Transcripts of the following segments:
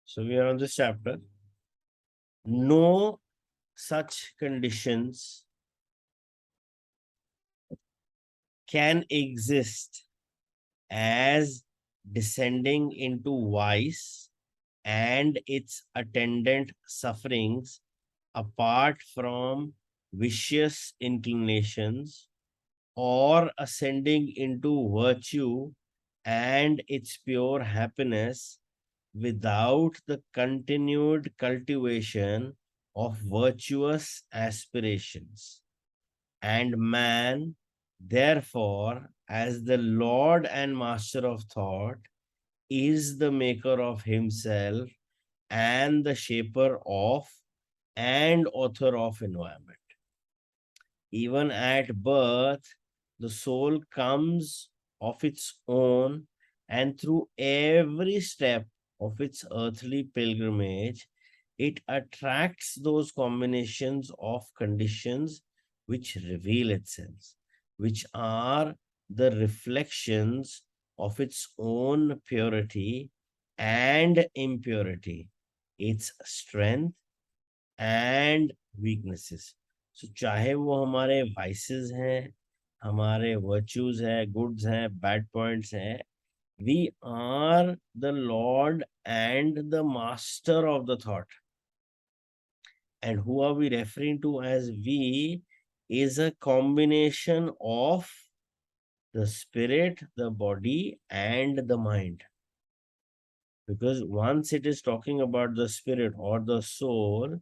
So we are on this chapter. No such conditions can exist as descending into vice and its attendant sufferings apart from vicious inclinations, or ascending into virtue and its pure happiness without the continued cultivation of virtuous aspirations. And man, therefore, as the Lord and Master of thought, is the maker of himself and the shaper of and author of environment. Even at birth, the soul comes of its own, and through every step of its earthly pilgrimage, it attracts those combinations of conditions which reveal itself, which are the reflections of its own purity and impurity, its strength and weaknesses. So चाहे वो हमारे vices हैं, हमारे virtues हैं, goods हैं, bad points हैं, we are the Lord and the master of the thought. And who are we referring to as we is a combination of the spirit, the body, and the mind. Because once it is talking about the spirit or the soul,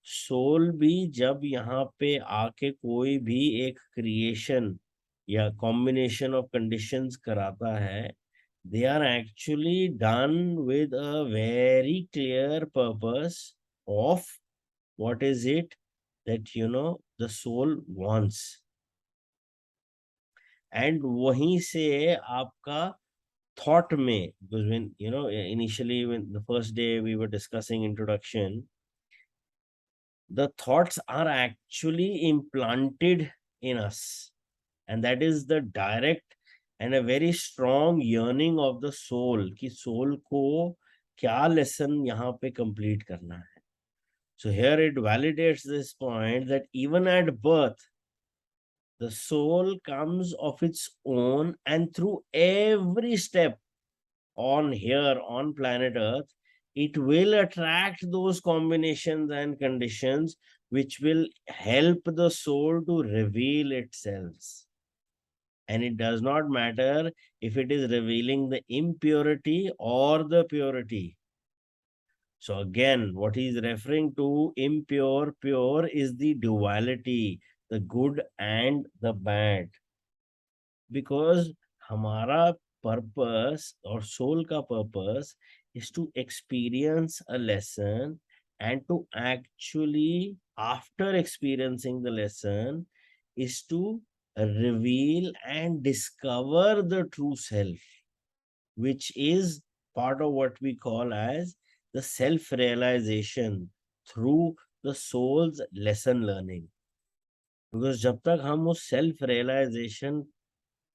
soul भी जब यहाँ पे आके कोई भी एक creation या combination of conditions कराता है, they are actually done with a very clear purpose of what is it that the soul wants. And वहीं से आपका thought में, because when initially when the first day we were discussing introduction, the thoughts are actually implanted in us, and that is the direct and a very strong yearning of the soul कि soul को क्या lesson यहाँ पे complete करना है. So here it validates this point that even at birth the soul comes of its own, and through every step on here on planet Earth, it will attract those combinations and conditions which will help the soul to reveal itself. And it does not matter if it is revealing the impurity or the purity. So again, what he is referring to, impure, pure, is the duality, the good and the bad. Because हमारा purpose or soul ka purpose is to experience a lesson, and to actually, after experiencing the lesson, is to reveal and discover the true self, which is part of what we call as the self-realization through the soul's lesson learning. Because जब तक हम उस self-realization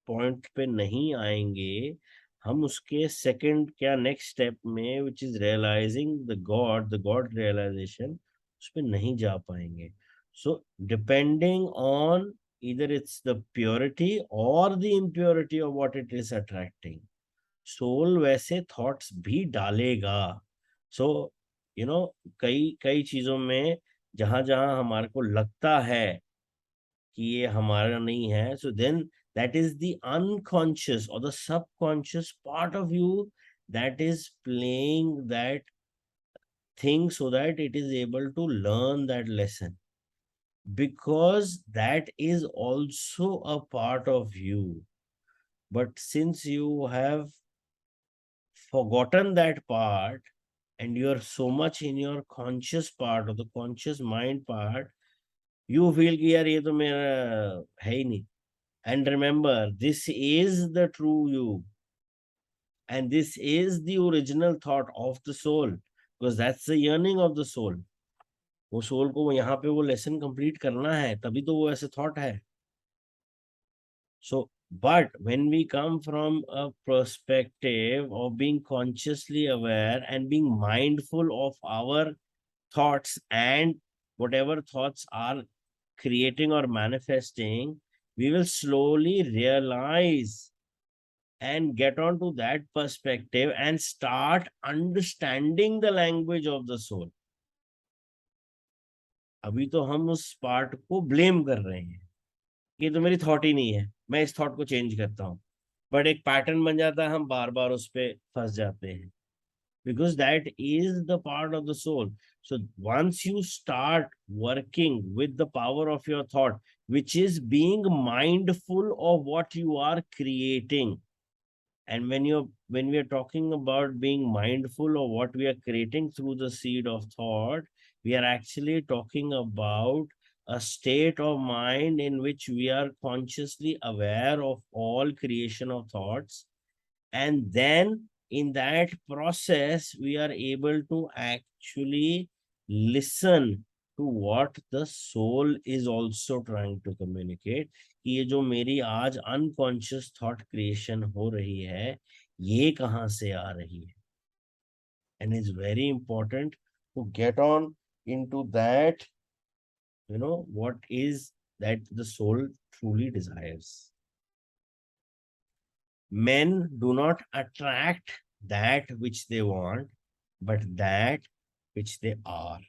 point पे नहीं आएंगे, हम उसके second क्या नेक्स्ट स्टेप में which is realising the God realisation, उस पर नहीं जा पाएंगे. So depending on either it's the purity or the impurity of what it is attracting, soul वैसे thoughts भी डालेगा. so कई कई चीजों में जहां जहां हमारे को लगता है कि ये हमारा नहीं है, so then that is the unconscious or the subconscious part of you that is playing that thing so that it is able to learn that lesson, because that is also a part of you. But since you have forgotten that part and you are so much in your conscious part or the conscious mind part, you feel कि यार ये तो मेरा है ही नहीं. And remember, this is the true you. And this is the original thought of the soul, because that's the yearning of the soul. वो soul को यहाँ पे वो लेसन कंप्लीट करना है, तभी तो वो ऐसे थॉट है. So But when we come from a perspective of being consciously aware and being mindful of our thoughts and whatever thoughts are creating or manifesting, we will slowly realize and get onto that perspective and start understanding the language of the soul. अभी तो हम उस part को blame कर रहे हैं, ये तो मेरी थॉट ही नहीं है, मैं इस थॉट को चेंज करता हूँ, बट एक पैटर्न बन जाता है, हम बार बार उस पे फंस जाते हैं, because that is the part of the soul. So once you start working with the power of your thought, which is being mindful of what you are creating, and when we are talking about being mindful of what we are creating through the seed of thought, we are actually talking about a state of mind in which we are consciously aware of all creation of thoughts, and then in that process we are able to actually listen to what the soul is also trying to communicate, कि ये जो मेरी आज unconscious thought creation हो रही है, ये कहाँ से आ रही है. And it's very important to get on into that, what is that the soul truly desires. Men do not attract that which they want, but that which they are.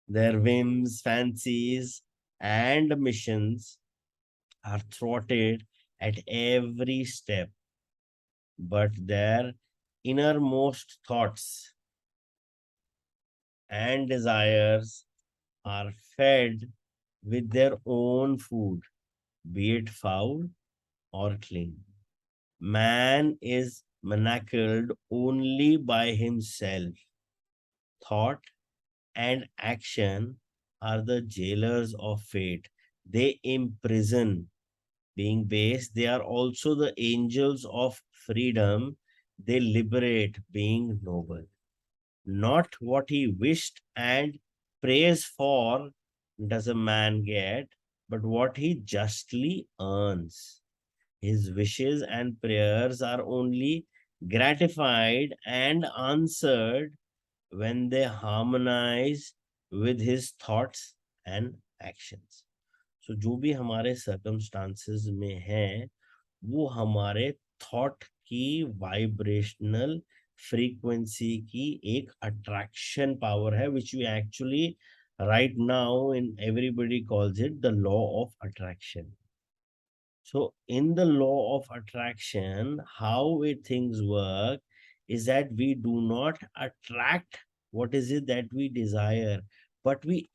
Their whims, fancies, and missions are thwarted at every step, but their innermost thoughts and desires are fed with their own food, be it foul or clean. Man is manacled only by himself. Thought and action are the jailers of fate. They imprison. Being base, they are also the angels of freedom. They liberate, being noble. Not what he wished and prays for does a man get, but what he justly earns. His wishes and prayers are only gratified and answered when they harmonize with his thoughts and actions. So जो भी हमारे circumstances में है, वो हमारे thought की vibrational frequency की एक attraction power है, which we actually right now in everybody calls it the law of attraction. So in the law of attraction, how things work is that we do not attract what is it that we desire, but we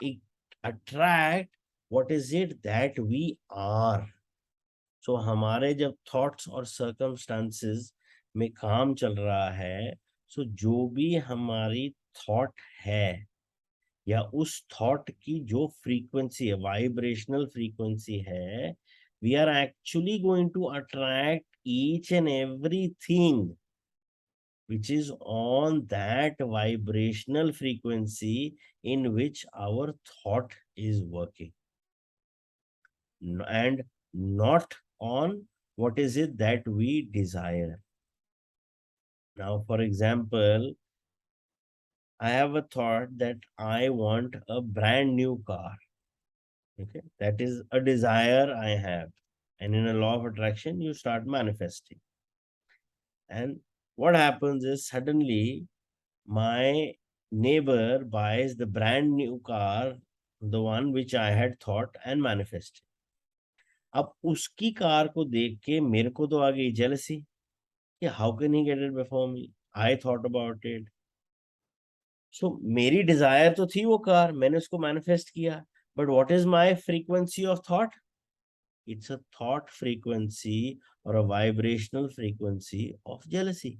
attract what is it that we are. So हमारे जब thoughts और circumstances में काम चल रहा है, so जो भी हमारी thought है या उस थॉट की जो फ्रीक्वेंसी है, वाइब्रेशनल फ्रीक्वेंसी है, we are actually going to attract each and everything which is on that vibrational frequency in which our thought is working, and not on what is it that we desire. Now, for example, I have a thought that I want a brand new car. Okay, that is a desire I have. And in a law of attraction, you start manifesting. And what happens is suddenly my neighbor buys the brand new car, the one which I had thought and manifested. अब उसकी car को देख के मेरे को तो आ गई jealousy कि how can he get it before me? I thought about it. So मेरी desire तो थी वो कार, मैंने उसको manifest किया. But what is my frequency of thought? It's a thought frequency or a vibrational frequency of jealousy.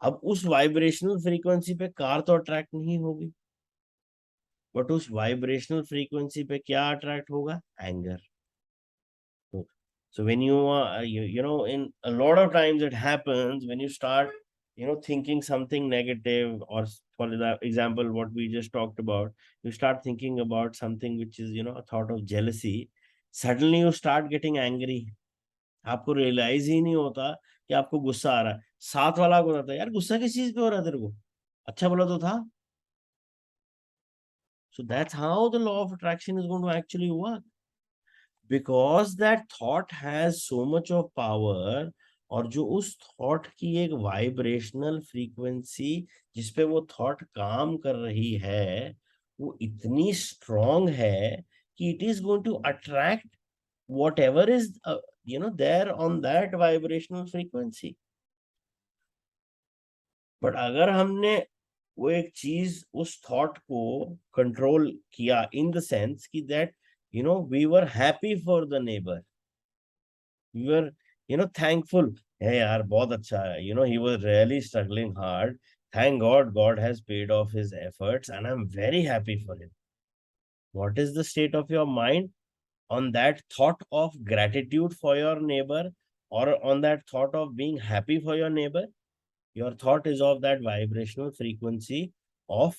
अब उस vibrational frequency पे कार तो अट्रैक्ट नहीं होगी, बट उस वाइब्रेशनल फ्रीक्वेंसी पे क्या अट्रैक्ट होगा? Anger. So when you know, in a lot of times it happens when you start thinking something negative, or for the example what we just talked about, you start thinking about something which is a thought of jealousy. Suddenly you start getting angry, आपको realise ही नहीं होता कि आपको गुस्सा आ रहा है, साथ वाला को बताता है यार गुस्सा किस चीज पे हो रहा है तेरे को, अच्छा बोला तो था. So that's how the law of attraction is going to actually work. Because that thought has so much of power, और जो उस थॉट की एक वाइब्रेशनल फ्रीक्वेंसी जिसपे वो थॉट काम कर रही है वो इतनी स्ट्रॉन्ग है कि it is going to attract whatever is there on that vibrational frequency. But अगर हमने वो एक चीज उस थॉट को कंट्रोल किया इन द सेंस कि that we were happy for the neighbour, we were thankful, है यार बहुत अच्छा है, he was really struggling hard, thank God, God has paid off his efforts and I am very happy for him. What is the state of your mind on that thought of gratitude for your neighbor, or on that thought of being happy for your neighbor? Your thought is of that vibrational frequency of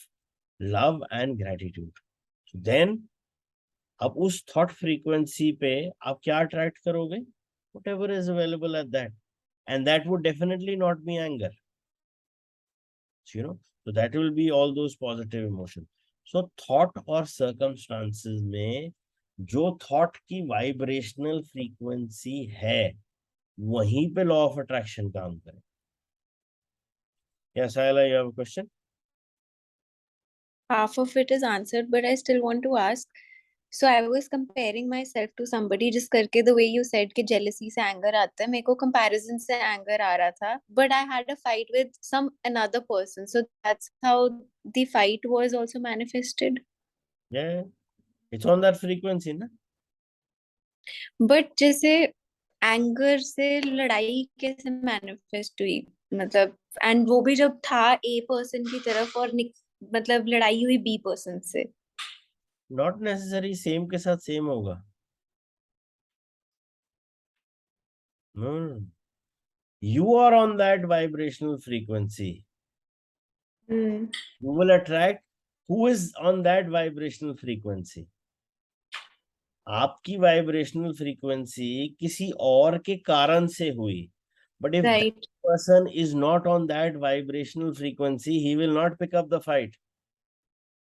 love and gratitude. So then अब उस thought frequency पे आप क्या attract करोगे? Whatever is available at that, and that would definitely not be anger. So that will be all those positive emotions. So thought और circumstances में जो thought की वाइब्रेशनल फ्रीक्वेंसी है वहीं पे लॉ ऑफ अट्रैक्शन काम करे. Yes, Ayla, you have a question? Half of it is answered, but I still want to ask. So I was comparing myself to somebody, just करके the way you said कि jealousy से anger आता है, मेरे को comparison से anger आ रहा था, but I had a fight with some another person, so that's how the fight was also manifested. Yeah, it's on that frequency ना. But जैसे anger से लड़ाई कैसे manifest हुई, मतलब and वो भी जब था A person की तरफ और मतलब लड़ाई हुई B person से. नॉट नेसेसरी सेम के साथ सेम होगा. You are on that vibrational frequency. Hmm. You will attract who is on that vibrational frequency. आपकी वाइब्रेशनल फ्रीक्वेंसी किसी और के कारण से हुई, but if that Right. Person is not on that vibrational frequency he will not pick up the fight.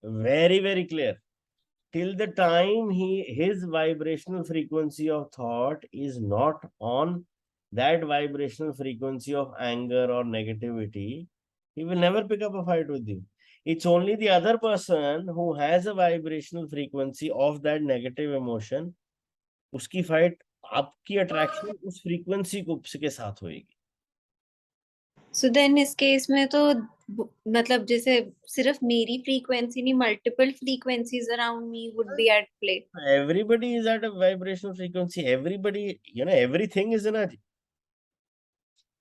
Very, very clear. Till the time his vibrational frequency of thought is not on that vibrational frequency of anger or negativity, he will never pick up a fight with you. It's only the other person who has a vibrational frequency of that negative emotion, उसकी fight आपकी attraction उस frequency को के साथ होगी. So then इस case में तो मतलब जैसे सिर्फ मेरी फ्रीक्वेंसी नहीं, multiple frequencies around me would be at play. Everybody is at a vibrational frequency. Everybody, everything is energy.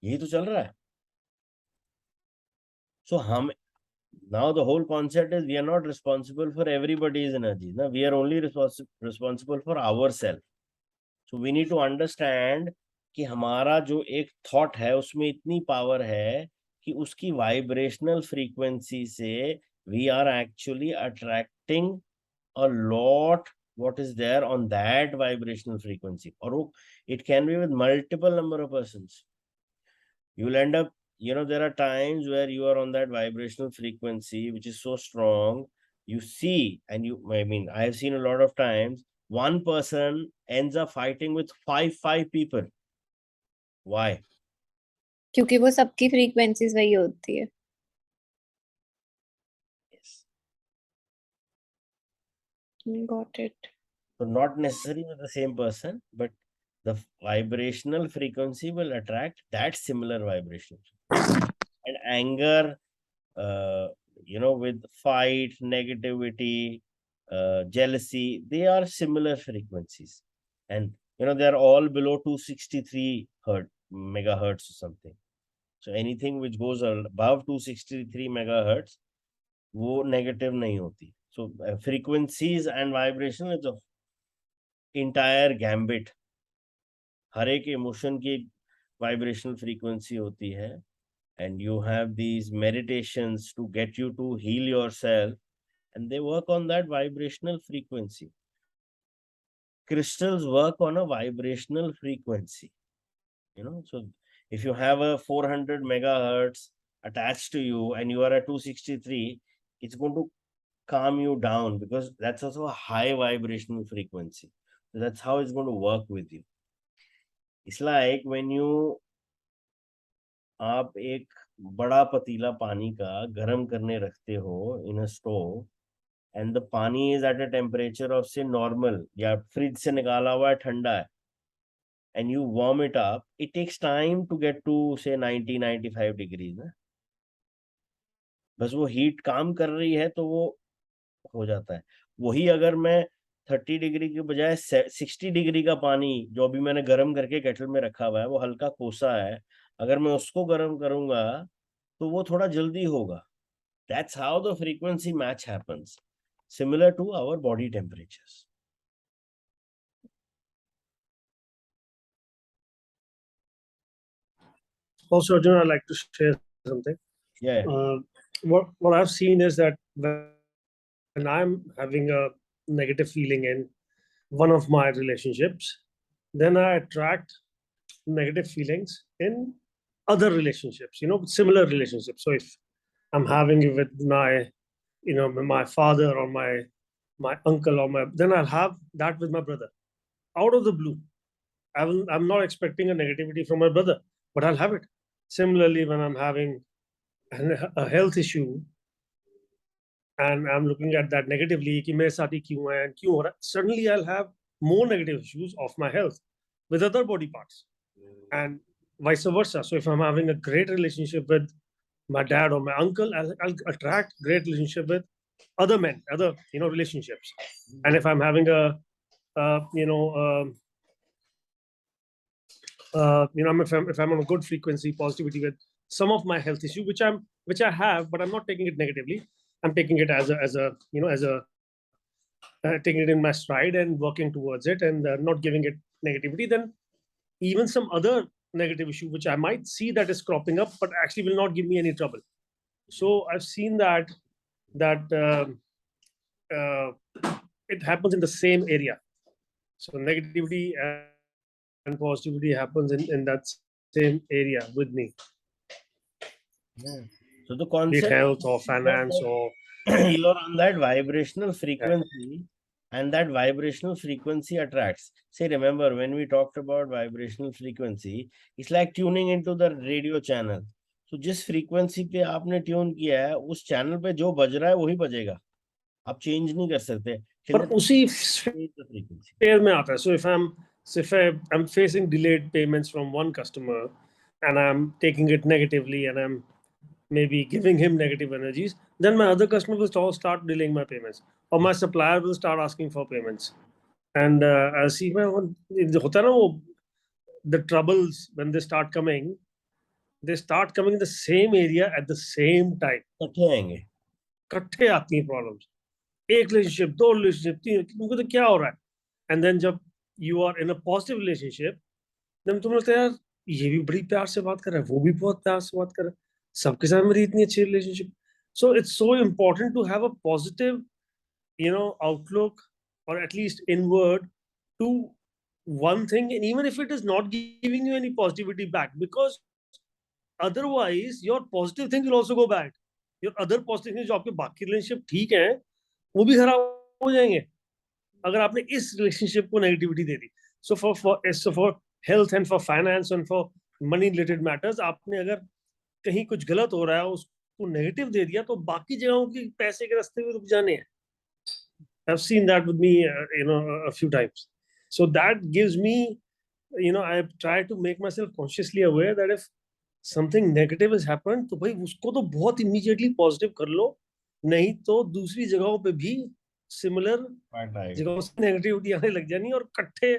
यही तो चल रहा है. So हम now the whole concept is we are not responsible for everybody's energy. No, we are only responsible for ourselves. So we need to understand कि हमारा जो एक थॉट है उसमें इतनी पावर है कि उसकी वाइब्रेशनल फ्रीक्वेंसी से we are actually attracting a lot what is there on that vibrational frequency. और वो it can be with multiple number of persons. You will end up, there are times where you are on that vibrational frequency which is so strong, you see, and I have seen a lot of times one person ends up fighting with five people. Why? क्योंकि वो सबकी frequencies वही होती है. Yes. Got it. So not necessarily with the same person, but the vibrational frequency will attract that similar vibration. And anger, with fight, negativity, jealousy, they are similar frequencies. And, they're all below 263 megahertz or something. So anything which goes above 263 megahertz, वो negative नहीं होती. So frequencies and vibration is a entire gambit. हर एक emotion की vibrational frequency होती है. And you have these meditations to get you to heal yourself, and they work on that vibrational frequency. crystals work on a vibrational frequency, so if you have a 400 megahertz attached to you and you are at 263, it's going to calm you down because that's also a high vibrational frequency. So that's how it's going to work with you. It's like when you आप एक बड़ा पतीला पानी का गर्म करने रखते हो इन अ स्टोव, एंड द पानी is at a temperature of से नॉर्मल या फ्रिज से निकाला हुआ है ठंडा है, and you warm it up, it takes time to get to say 90-95 degrees ना. बस वो हीट काम कर रही है तो वो हो जाता है. वही अगर मैं 30 डिग्री के बजाय 60 डिग्री का पानी जो अभी मैंने गर्म करके केटल में रखा हुआ है वो हल्का कोसा है, अगर मैं उसको गर्म करूंगा तो वो थोड़ा जल्दी होगा. That's how the frequency match happens, similar to our body temperatures. Also, Arjun, I'd like to share something. Yeah. What I've seen is that when I'm having a negative feeling in one of my relationships, then I attract negative feelings in other relationships, similar relationships. So if I'm having it with my father or my uncle or then I'll have that with my brother out of the blue. I'm not expecting a negativity from my brother, but I'll have it. Similarly, when I'm having a health issue and I'm looking at that negatively, कि मेरे साथ ही क्यों है and क्यों हो रहा है, suddenly I'll have more negative issues of my health with other body parts, and vice versa. So if I'm having a great relationship with my dad or my uncle, I'll attract great relationship with other men, other relationships. And if I'm having if I'm on a good frequency, positivity with some of my health issue, which I have, but I'm not taking it negatively. I'm taking it as a taking it in my stride and working towards it, and not giving it negativity. Then even some other negative issue which I might see that is cropping up, but actually will not give me any trouble. So I've seen that it happens in the same area. So negativity and positivity happens in that same area with me. Yeah. So the Be it concept health or finance or you're on that vibrational frequency, and that vibrational frequency attracts. Say, remember when we talked about vibrational frequency, it's like tuning into the radio channel. So जिस frequency पे आपने tune किया है उस channel पे जो बज रहा है वही बजेगा, आप चेंज नहीं कर सकते. पर उसी Change the frequency. sphere में आता है. So if I'm facing delayed payments from one customer and I'm taking it negatively and I'm maybe giving him negative energies, then my other customer will start delaying my payments, or my supplier will start asking for payments. And I'll see the troubles when they start coming in the same area at the same time. इकट्ठे आएंगे. इकट्ठे आती हैं problems, एक relationship, दो relationship, तीन, तुमको तो क्या हो रहा है. एंड देन जब you are in a positive relationship, then तुम लगता है यार ये भी बड़ी प्यार से बात कर रहा है, वो भी बहुत प्यार से बात कर रहा है, सबके साथ मेरी इतनी अच्छी relationship. So it's so important to have a positive outlook, or at least inward, to one thing, and even if it is not giving you any positivity back, because otherwise your positive things will also go bad. Your other positive things जो आपके बाकी relationship ठीक है वो भी खराब हो जाएंगे अगर आपने इस रिलेशनशिप को negativity they the. So for health and for finance and for money related matters, आपने अगर कहीं कुछ गलत हो रहा है उसको नेगेटिव दे दिया तो बाकी जगहों के पैसे के रास्ते में रुक जाने हैं. I've seen that with me a few times. So that gives me, I try to make myself consciously aware that if something negative has happened, तो भाई उसको तो बहुत immediately positive कर लो, नहीं तो दूसरी जगहों पे भी similar जगहों से नेगेटिविटी आने लग जानी और इकट्ठे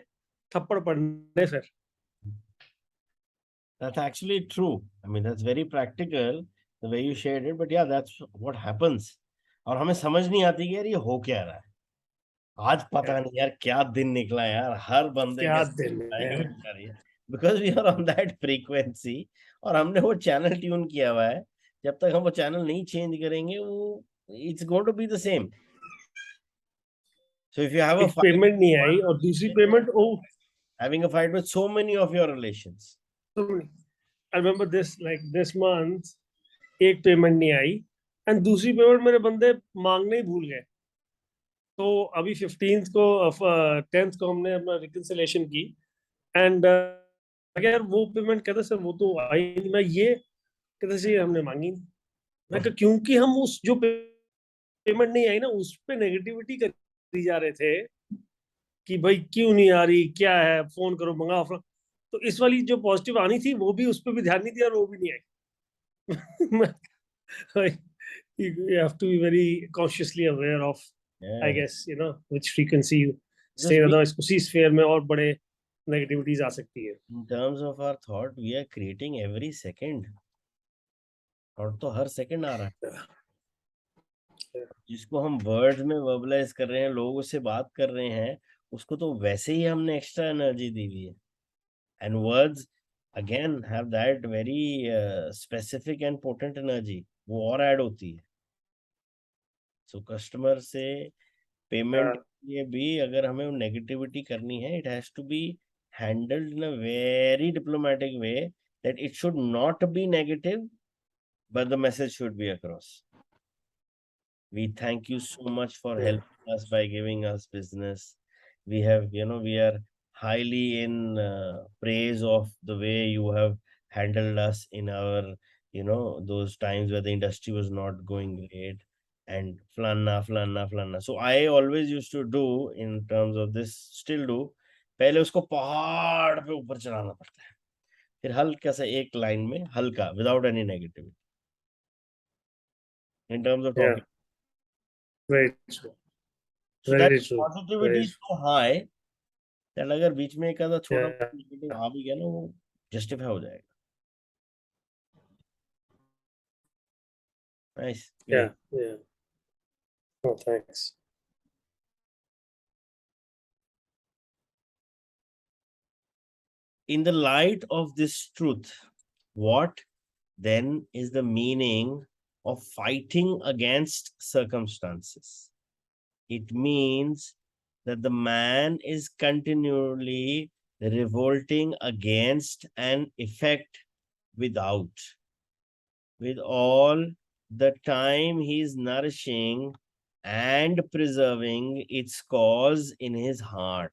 थप्पड़ पड़ने फिर. That's actually true. I mean, that's very practical the way you shared it. But yeah, that's what happens. और हमें समझ नहीं आती कि यार ये हो क्या रहा है. आज पता नहीं यार क्या दिन निकला यार, हर बंदे क्या के दिन है. Because we are on that frequency और हमने वो चैनल ट्यून किया हुआ है. जब तक हम वो चैनल नहीं चेंज करेंगे वो it's going to be the same. So if you have a एक fight, पेमेंट नहीं आई और दूसरी payment having a fight with so many of your relations. I remember this, like this month एक payment नहीं आई and दूसरी payment मेरे बंदे मांगने ही भूल गए. तो अभी 15th को 10th को हमने अपना रिकंसिलेशन की एंड अगर वो पेमेंट कहते सर वो तो आई नहीं, मैं ये कहते सर हमने मांगी नहीं. मैं कहा क्योंकि हम उस जो पेमेंट नहीं आई ना उस पे नेगेटिविटी करी जा रहे थे कि भाई क्यों नहीं आ रही, क्या है, फोन करो, मंगाओ. तो इस वाली जो पॉजिटिव आनी थी वो भी उस पर भी ध्यान नहीं दिया और वो भी नहीं आई. You have to be very consciously aware of, I Yeah. guess, which frequency you stay. Because we, Otherwise, उसी sphere में और बड़े negativities आ सकती है. in terms of our thought, we are creating every second. और तो हर सेकंड आ रहा है जिसको हम वर्ड्स में वर्बलाइज कर रहे हैं, लोगों से बात कर रहे हैं, उसको तो वैसे ही हमने एक्स्ट्रा एनर्जी दी हुई है. And words again have that very specific and potent energy, वो और ऐड होती है. सो कस्टमर से पेमेंट के लिए भी अगर हमें नेगेटिविटी करनी है, it has to be handled in a very diplomatic way that it should not be negative but the message should be across. We thank you so much for helping us by giving us business. We have, we are highly in praise of the way you have handled us in our, those times where the industry was not going great and flanna, flanna, flanna. So I always used to do in terms of this, still do. पहले उसको पहाड़ पे ऊपर चढ़ाना पड़ता है, फिर हल्का सा एक लाइन में हल्का without any negativity in terms of Yeah, talking. very true. So that Very true. positivity Very is true. so high that अगर बीच में एक आधा छोटा Yeah, नेगेटिव आ भी गया ना, वो जस्टिफाई हो जाएगा. Nice, yeah, great. yeah. Oh, thanks. In the light of this truth, what then is the meaning of fighting against circumstances? It means that the man is continually revolting against an effect without. With all the time he is nourishing and preserving its cause in his heart.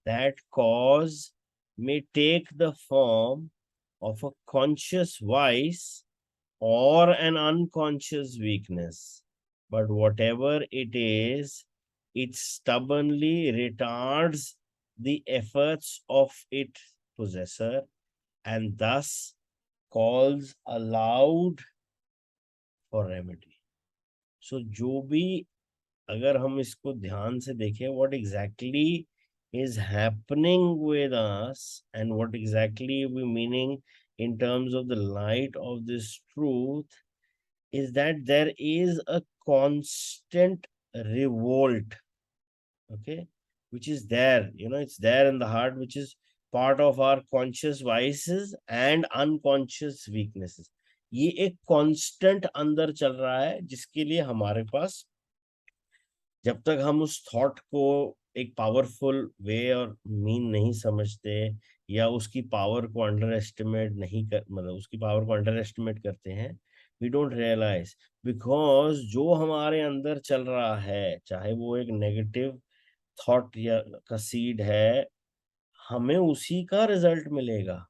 That cause may take the form of a conscious vice or an unconscious weakness. But whatever it is, it stubbornly retards the efforts of its possessor and thus calls aloud for remedy. So जो भी अगर हम इसको ध्यान से देखें, what exactly is happening with us and what exactly we meaning in terms of the light of this truth is that there is a constant revolt, okay, which is there, it's there in the heart, which is part of our conscious vices and unconscious weaknesses. ये एक constant अंदर चल रहा है जिसके लिए हमारे पास, जब तक हम उस थॉट को एक पावरफुल वे और मीन नहीं समझते या उसकी पावर को अंडर एस्टिमेट नहीं कर, मतलब उसकी पावर को अंडर एस्टिमेट करते हैं, वी डोंट रियलाइज. बिकॉज जो हमारे अंदर चल रहा है, चाहे वो एक नेगेटिव थॉट या का सीड है, हमें उसी का रिजल्ट मिलेगा.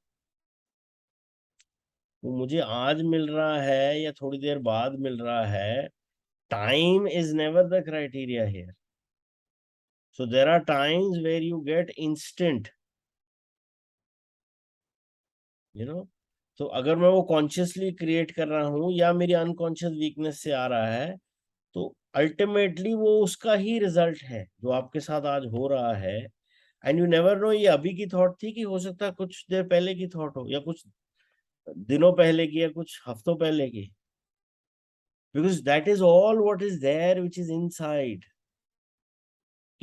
वो मुझे आज मिल रहा है या थोड़ी देर बाद मिल रहा है, time is never the criteria here. So there are times where you get instant, तो अगर मैं वो कॉन्शियसली क्रिएट कर रहा हूँ या मेरी अनकॉन्शियस वीकनेस से आ रहा है, तो अल्टीमेटली वो उसका ही रिजल्ट है जो आपके साथ आज हो रहा है. एंड यू नेवर नो ये अभी की थॉट थी कि हो सकता है कुछ देर पहले की थॉट हो या कुछ दिनों पहले की या कुछ हफ्तों पहले की. Because that is all what is there which is inside,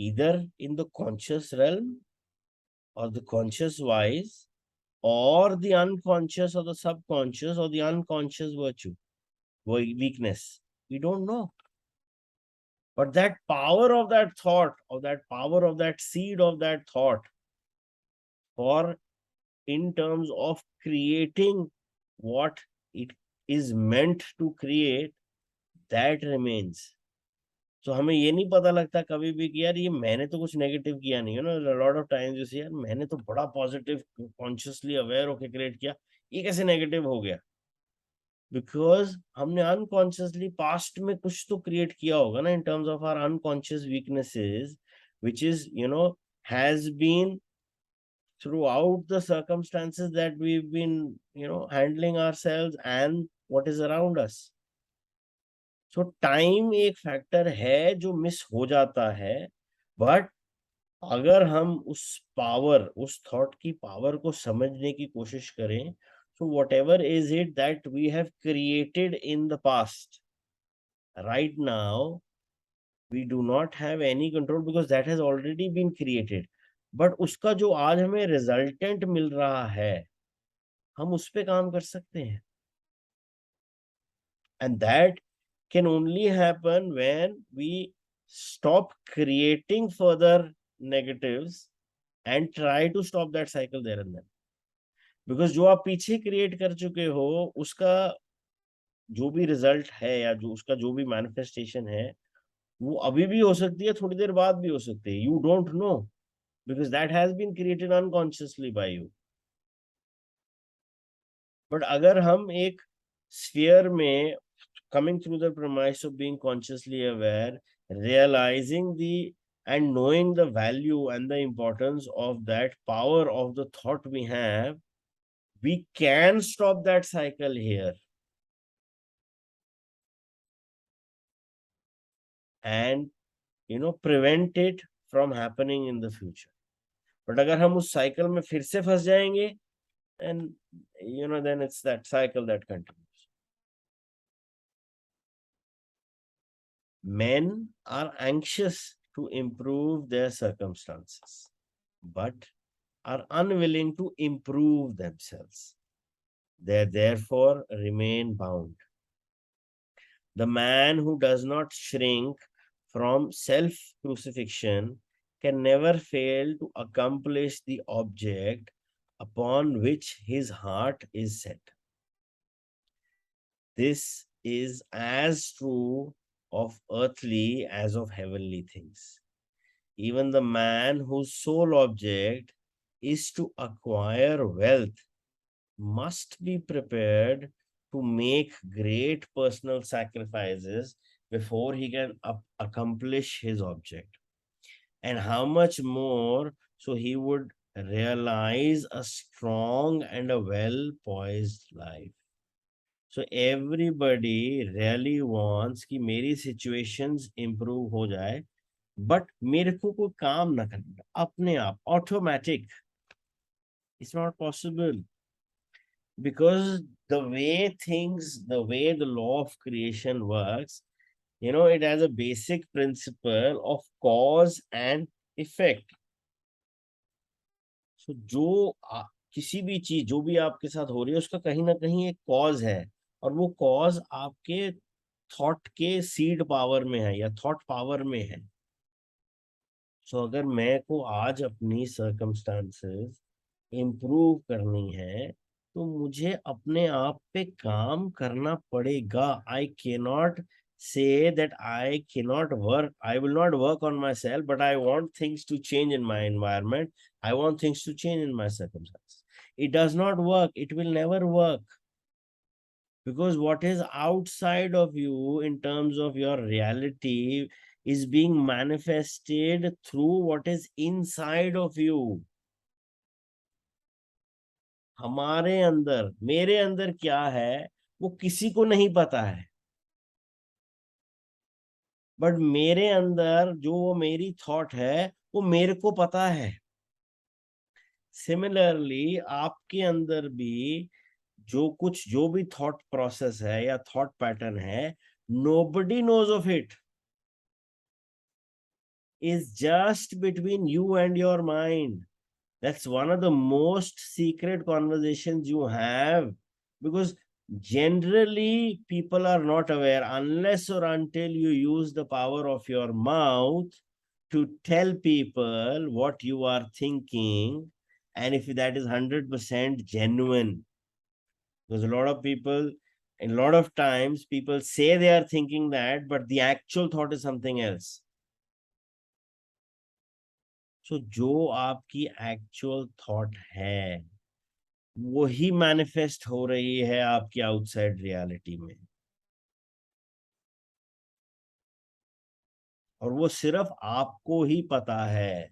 either in the conscious realm or the conscious wise or the unconscious or the subconscious or the unconscious virtue, weakness. We don't know. But that power of that thought, of that power of that seed of that thought, for in terms of creating what it is meant to create, that remains. So हमें ये नहीं पता लगता कभी भी कि यार ये मैंने तो कुछ नेगेटिव किया नहीं, you know, lot of times you see यार मैंने तो बड़ा पॉजिटिव कॉन्शियसली अवेयर होके क्रिएट किया, ये कैसे नेगेटिव हो गया? बिकॉज हमने अनकॉन्शियसली पास्ट में कुछ तो क्रिएट किया होगा ना, in terms of our unconscious weaknesses, which is, you know, has been throughout the circumstances that we've been, you know, handling ourselves and what is around us. So time एक factor है जो miss हो जाता है, but अगर हम उस power, उस थॉट की पावर को समझने की कोशिश करें, so whatever is it that we have created in the past, right now we do not have any control because that has already been created. But उसका जो आज हमें रिजल्टेंट मिल रहा है, हम उस पे काम कर सकते हैं. And that can only happen when we stop creating further negatives and try to stop that cycle there and then. Because जो आप पीछे क्रिएट कर चुके हो, उसका जो भी रिजल्ट है या जो उसका जो भी मैनिफेस्टेशन है, वो अभी भी हो सकती है, थोड़ी देर बाद भी हो सकती है. You don't know, because that has been created unconsciously by you. But अगर हम एक sphere में, coming through the premise of being consciously aware, realizing the and knowing the value and the importance of that power of the thought we have, we can stop that cycle here and, you know, prevent it from happening in the future. But अगर हम उस cycle में फिर से फंस जाएंगे, and you know, then it's that cycle that continues. Men are anxious to improve their circumstances, but are unwilling to improve themselves. They therefore remain bound. The man who does not shrink from self-crucifixion can never fail to accomplish the object upon which his heart is set. This is as true of earthly as of heavenly things. Even the man whose sole object is to acquire wealth must be prepared to make great personal sacrifices before he can accomplish his object. And how much more so he would realize a strong and a well-poised life. So everybody really wants कि मेरी situations improve हो जाए, but मेरे को कोई काम ना करना, अपने आप automatic. It's not possible, because the way things, the way the law of creation works, you know, it has a basic principle of cause and effect. So जो किसी भी चीज जो भी आपके साथ हो रही है, उसका कहीं ना कहीं एक कॉज है, और वो कॉज आपके थॉट के सीड पावर में है या थॉट पावर में है. सो अगर मैं को आज अपनी सर्कमस्टांसेस इम्प्रूव करनी है, तो मुझे अपने आप पे काम करना पड़ेगा. I can not say that I cannot work, I will not work on myself, but I want things to change in my environment, I want things to change in my circumstances. It does not work, it will never work, because what is outside of you in terms of your reality is being manifested through what is inside of you. हमारे अंदर, मेरे अंदर क्या है वो किसी को नहीं पता है, बट मेरे अंदर जो वो मेरी थॉट है वो मेरे को पता है. सिमिलरली आपके अंदर भी जो कुछ, जो भी थॉट प्रोसेस है या थॉट पैटर्न है, nobody knows of it, is just between you and your mind. That's one of the most secret conversations you have, because Generally, people are not aware unless or until you use the power of your mouth to tell people what you are thinking, and if that is 100% genuine. Because a lot of people, a lot of times, people say they are thinking that, but the actual thought is something else. So जो आपकी actual thought है, वही manifest हो रही है आपकी outside reality में, और वो सिर्फ आपको ही पता है.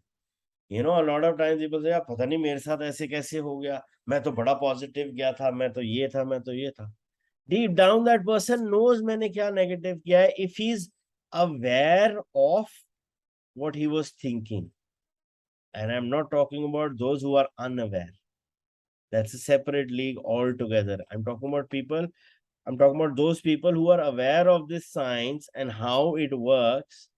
A lot of times people say, यार पता नहीं मेरे साथ ऐसे कैसे हो गया, मैं तो बड़ा पॉजिटिव गया था, मैं तो ये था, मैं तो ये था. Deep down that person knows मैंने क्या नेगेटिव किया है, if he is aware of what he was thinking. And I'm not talking about those who are unaware. That's a separate league altogether. I'm talking about those people who are aware of this science and how it works.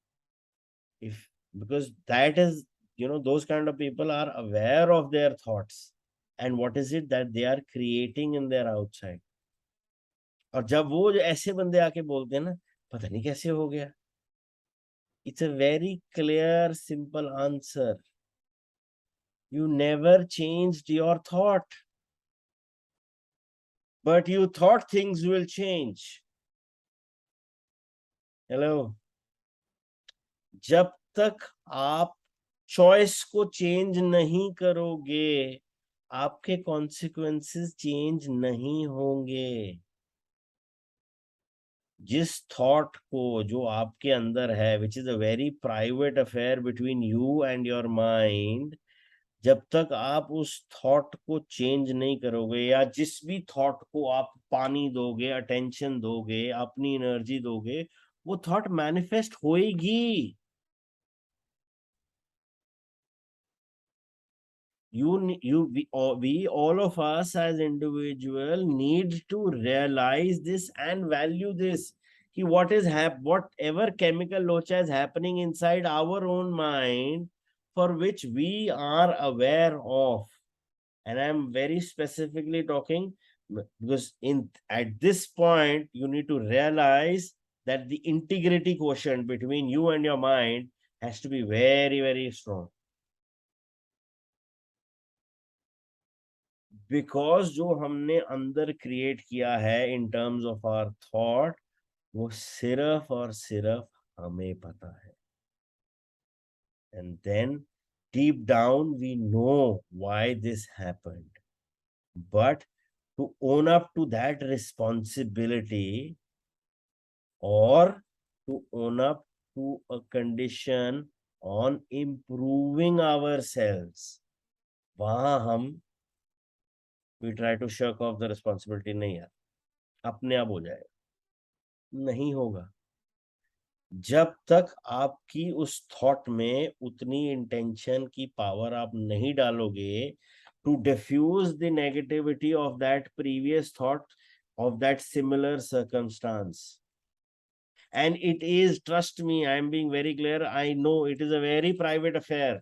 Because that is, those kind of people are aware of their thoughts and what is it that they are creating in their outside. और जब वो ऐसे बंदे आके बोलते हैं ना, पता नहीं कैसे हो गया, it's a very clear, simple answer. You never changed your thought, but you thought things will change. Hello. जब तक आप चॉइस को चेंज नहीं करोगे, आपके कॉन्सिक्वेंसेस चेंज नहीं होंगे. जिस थॉट को, जो आपके अंदर है, which is a very private affair between you and your mind, जब तक आप उस थॉट को चेंज नहीं करोगे, या जिस भी थॉट को आप पानी दोगे, अटेंशन दोगे, अपनी एनर्जी दोगे, वो थॉट मैनिफेस्ट होएगी. We all of us as individual need to realize this and value this. Whatever chemical locha is happening inside our own mind, for which we are aware of. And I'm very specifically talking because at this point, you need to realize that the integrity quotient between you and your mind has to be very, very strong. Because जो हमने अंदर create किया है in terms of our thought, वो सिर्फ और सिर्फ हमें पता है. And then deep down we know why this happened, but to own up to that responsibility, और to own up to a condition on improving our sales, वहां हम we try to shirk off the responsibility. नहीं यार, अपने आप हो जाएगा. नहीं होगा. जब तक आपकी उस थॉट में उतनी इंटेंशन की पावर आप नहीं डालोगे to defuse the negativity of that previous thought of that similar circumstance. And it is, trust me, I am being very clear, I know it is a very private affair.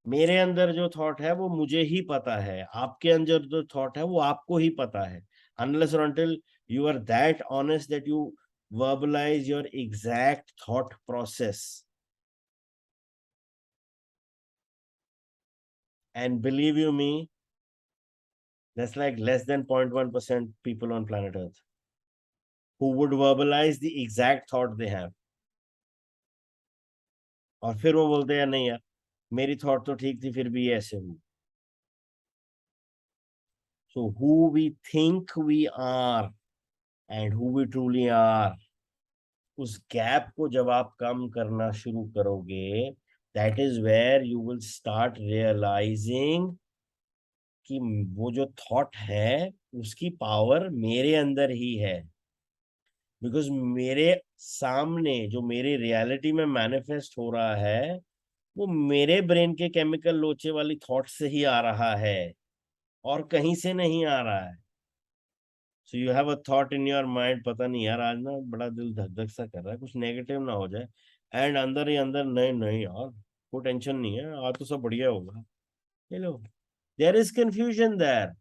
मेरे अंदर जो thought है वो मुझे ही पता है, आपके अंदर जो थॉट है वो आपको ही पता है. Unless or until you are that honest that you verbalize your exact thought process. And believe you me, that's like less than 0.1% people on planet Earth who would verbalize the exact thought they have. और फिर वो बोलते हैं नहीं यार, मेरी thought तो ठीक थी, फिर भी ऐसे हुई. So who we think we are and who we truly are, उस गैप को जब आप कम करना शुरू करोगे, that is where you will start realising कि वो जो थॉट है उसकी पावर मेरे अंदर ही है. बिकॉज मेरे सामने जो मेरी रियलिटी में मैनिफेस्ट हो रहा है, वो मेरे ब्रेन के केमिकल लोचे वाली थॉट से ही आ रहा है, और कहीं से नहीं आ रहा है. So you have a thought in your mind, पता नहीं यार आज ना बड़ा दिल धक धक सा कर रहा है, कुछ नेगेटिव ना हो जाए. एंड अंदर ही अंदर, नहीं नहीं यार, कोई टेंशन नहीं है, आज तो सब बढ़िया होगा. Hello, there is confusion there.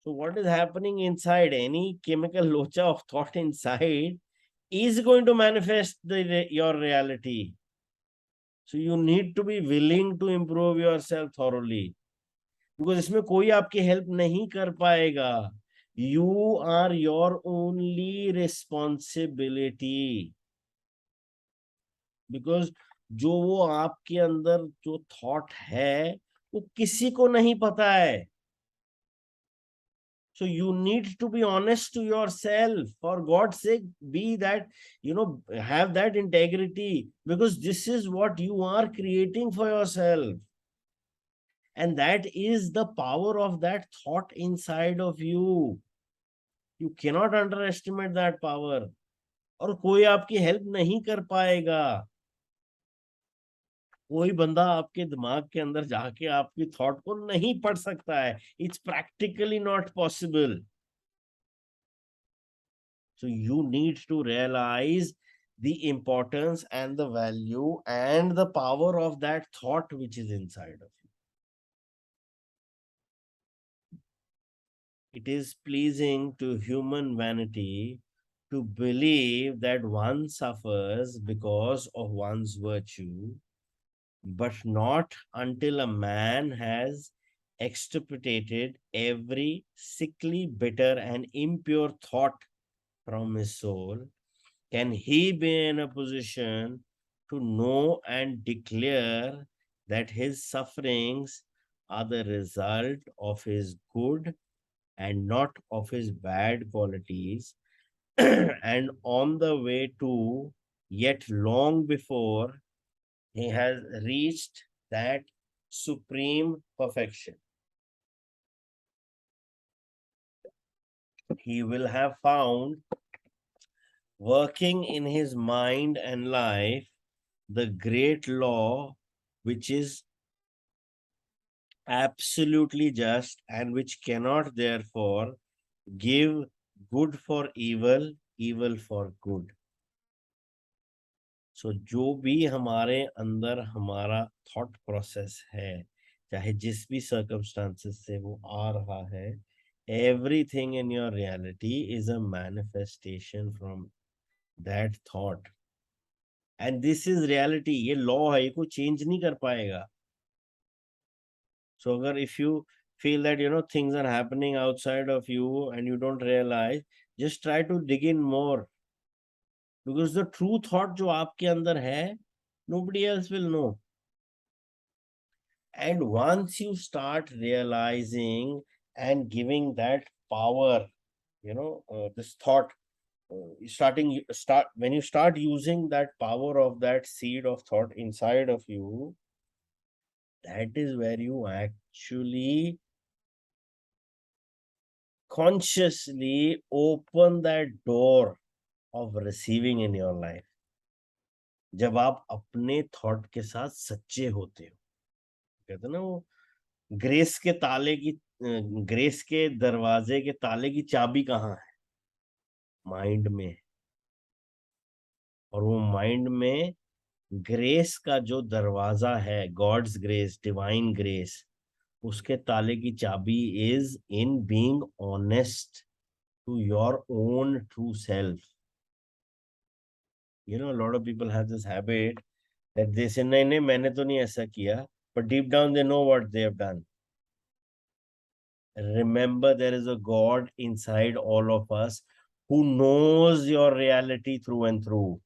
So what is happening inside, any chemical locha of thought inside is going to manifest your reality. So you need to be willing to improve yourself thoroughly, because इसमें कोई आपकी help नहीं कर पाएगा. You are your only responsibility. Because जो वो आपके अंदर जो थॉट है वो किसी को नहीं पता है. So you need to be honest to yourself. For God's sake, be that, have that integrity, because this is what you are creating for yourself. And that is the power of that thought inside of you. You cannot underestimate that power. और कोई आपकी help नहीं कर पाएगा. कोई बंदा आपके दिमाग के अंदर जाके आपकी थॉट को नहीं पढ़ सकता है. It's practically not possible. So you need to realize the importance and the value and the power of that thought which is inside of you. It is pleasing to human vanity to believe that one suffers because of one's virtue, but not until a man has extirpated every sickly, bitter, and impure thought from his soul can he be in a position to know and declare that his sufferings are the result of his good and not of his bad qualities, and on the way to, yet long before he has reached that supreme perfection, he will have found working in his mind and life the great law which is absolutely just and which cannot therefore give good for evil, evil for good. So जो भी हमारे अंदर हमारा thought process है, चाहे जिस भी circumstances से वो आ रहा है, everything in your reality is a manifestation from that thought. And this is reality. ये law है, ये कोई change नहीं कर पाएगा. So अगर if you feel that things are happening outside of you and you don't realize, just try to dig in more, because the true thought जो आपके अंदर है, nobody else will know. And once you start realizing and giving that power, this thought, when you start using that power of that seed of thought inside of you, that is where you actually consciously open that door of receiving in your life. जब आप अपने thought के साथ सच्चे होते हो, कहते हैं ना वो ग्रेस के दरवाजे के ताले की चाबी कहाँ है? माइंड में. और वो माइंड में ग्रेस का जो दरवाजा है, गॉड्स ग्रेस, डिवाइन ग्रेस, उसके ताले की चाबी is in being honest to your own true self. A lot of people have this habit that they say, नहीं नहीं मैंने तो नहीं ऐसा किया, but deep down they know what they have done. Remember, there is a God inside all of us who knows your reality through and through.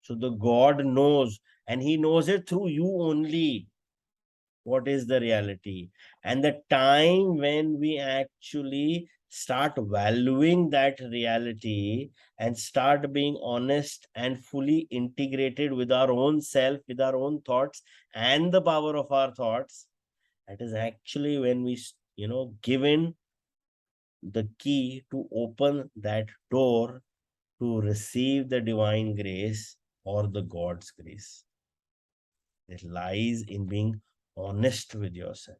So the God knows, and he knows it through you only. What is the reality? And the time when we actually start valuing that reality and start being honest and fully integrated with our own self, with our own thoughts and the power of our thoughts, that is actually when we given the key to open that door to receive the divine grace or the God's grace. It lies in being honest with yourself.